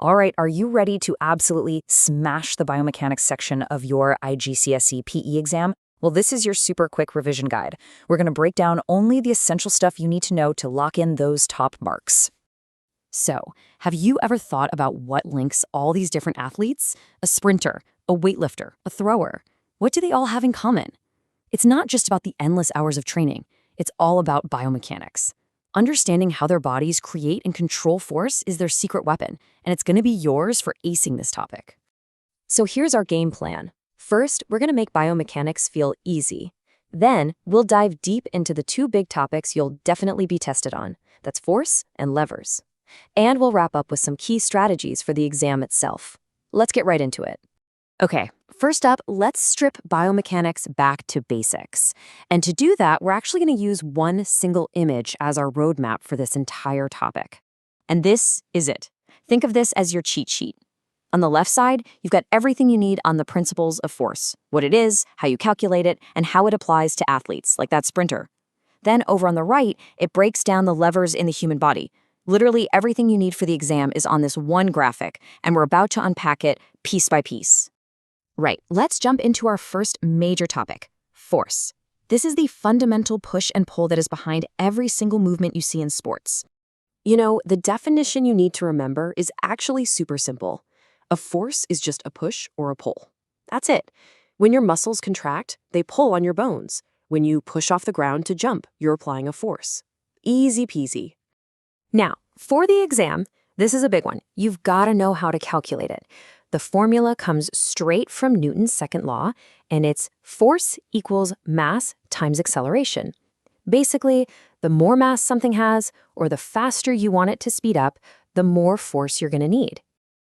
All right, are you ready to absolutely smash the biomechanics section of your IGCSE PE exam? Well, this is your super quick revision guide. We're going to break down only the essential stuff you need to know to lock in those top marks. So, have you ever thought about what links all these different athletes? A sprinter, a weightlifter, a thrower. What do they all have in common? It's not just about the endless hours of training. It's all about biomechanics. Understanding how their bodies create and control force is their secret weapon, and it's going to be yours for acing this topic. So here's our game plan. First, we're going to make biomechanics feel easy. Then, we'll dive deep into the two big topics you'll definitely be tested on. That's force and levers. And we'll wrap up with some key strategies for the exam itself. Let's get right into it. Okay, first up, let's strip biomechanics back to basics. And to do that, we're actually going to use one single image as our roadmap for this entire topic. And this is it. Think of this as your cheat sheet. On the left side, you've got everything you need on the principles of force, what it is, how you calculate it, and how it applies to athletes, like that sprinter. Then over on the right, it breaks down the levers in the human body. Literally everything you need for the exam is on this one graphic, and we're about to unpack it piece by piece. Right, let's jump into our first major topic, force. This is the fundamental push and pull that is behind every single movement you see in sports. You know, the definition you need to remember is actually super simple. A force is just a push or a pull. That's it. When your muscles contract, they pull on your bones. When you push off the ground to jump, you're applying a force. Easy peasy. Now, for the exam, this is a big one. You've got to know how to calculate it. The formula comes straight from Newton's second law, and it's force equals mass times acceleration. Basically, the more mass something has, or the faster you want it to speed up, the more force you're going to need.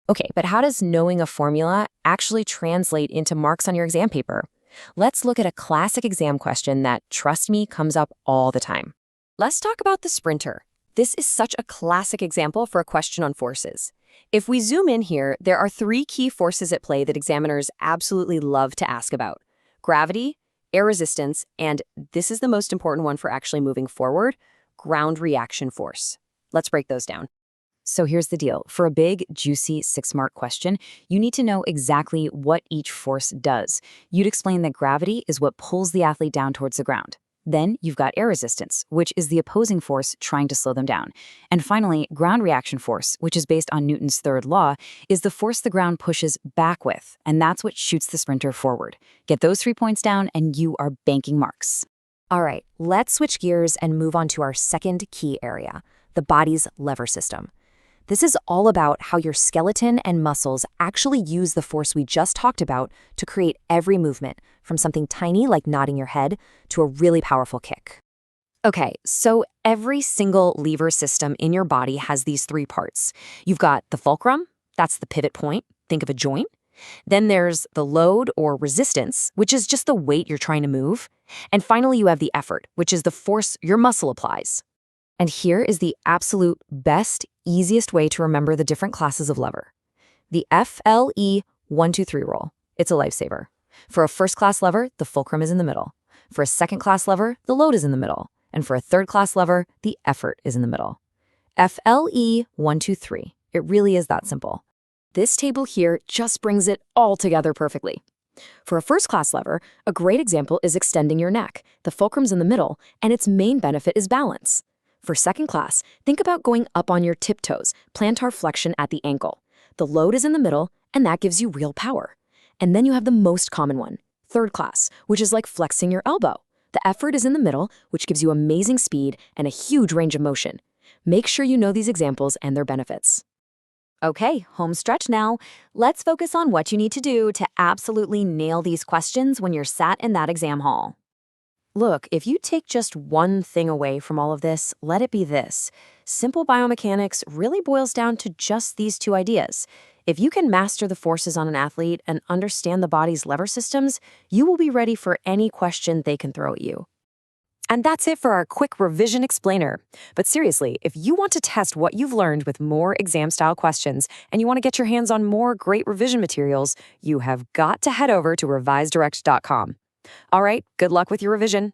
Okay, but how does knowing a formula actually translate into marks on your exam paper? Let's look at a classic exam question that, trust me, comes up all the time. Let's talk about the sprinter. This is such a classic example for a question on forces. If we zoom in here, there are three key forces at play that examiners absolutely love to ask about: gravity, air resistance, and this is the most important one for actually moving forward, ground reaction force. Let's break those down. So here's the deal. For a big, juicy 6-mark question, you need to know exactly what each force does. You'd explain that gravity is what pulls the athlete down towards the ground. Then you've got air resistance, which is the opposing force trying to slow them down. And finally, ground reaction force, which is based on Newton's third law, is the force the ground pushes back with, and that's what shoots the sprinter forward. Get those 3 points down, and you are banking marks. All right, let's switch gears and move on to our second key area, the body's lever system. This is all about how your skeleton and muscles actually use the force we just talked about to create every movement, from something tiny like nodding your head to a really powerful kick. Okay, so every single lever system in your body has these three parts. You've got the fulcrum, that's the pivot point, think of a joint. Then there's the load or resistance, which is just the weight you're trying to move. And finally, you have the effort, which is the force your muscle applies. And here is the absolute best, easiest way to remember the different classes of lever. The FLE 1, 2, 3 rule. It's a lifesaver. For a first-class lever, the fulcrum is in the middle. For a second-class lever, the load is in the middle. And for a third-class lever, the effort is in the middle. FLE 1, 2, 3. It really is that simple. This table here just brings it all together perfectly. For a first-class lever, a great example is extending your neck. The fulcrum's in the middle, and its main benefit is balance. For second class, think about going up on your tiptoes, plantar flexion at the ankle. The load is in the middle, and that gives you real power. And then you have the most common one, third class, which is like flexing your elbow. The effort is in the middle, which gives you amazing speed and a huge range of motion. Make sure you know these examples and their benefits. Okay, home stretch now. Let's focus on what you need to do to absolutely nail these questions when you're sat in that exam hall. Look, if you take just one thing away from all of this, let it be this. Simple biomechanics really boils down to just these two ideas. If you can master the forces on an athlete and understand the body's lever systems, you will be ready for any question they can throw at you. And that's it for our quick revision explainer. But seriously, if you want to test what you've learned with more exam-style questions and you want to get your hands on more great revision materials, you have got to head over to revisedirect.com. All right, good luck with your revision.